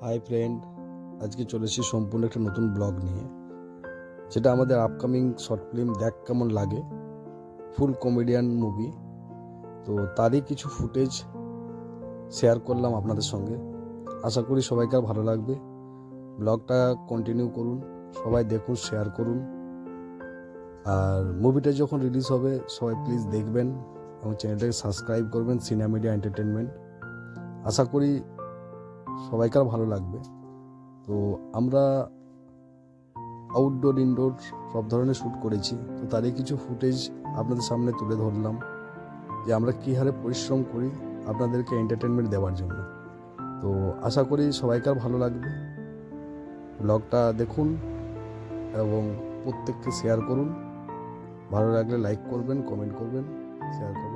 Hi friend, আজকে চলেছি সম্পূর্ণ একটা নতুন ব্লগ নিয়ে, যেটা আমাদের আপকামিং শর্ট ফিল্ম দেখ কেমন লাগে, ফুল কমেডিয়ান মুভি। তো তারই কিছু ফুটেজ শেয়ার করলাম আপনাদের সঙ্গে। আশা করি সবাইকার ভালো লাগবে। ব্লগটা কন্টিনিউ করুন, সবাই দেখুন, শেয়ার করুন। আর মুভিটা যখন রিলিজ হবে সবাই প্লিজ দেখবেন এবং চ্যানেলটাকে সাবস্ক্রাইব করবেন, সিনেমা মিডিয়া এন্টারটেনমেন্ট। আশা করি সবাইকার ভালো লাগবে। তো আমরা আউটডোর ইনডোর সব ধরনের শ্যুট করেছি, তো তারই কিছু ফুটেজ আপনাদের সামনে তুলে ধরলাম যে আমরা কী হারে পরিশ্রম করি আপনাদেরকে এন্টারটেনমেন্ট দেওয়ার জন্য। তো আশা করি সবাইকার ভালো লাগবে। ব্লগটা দেখুন এবং প্রত্যেককে শেয়ার করুন। ভালো লাগলে লাইক করবেন, কমেন্ট করবেন, শেয়ার করবেন।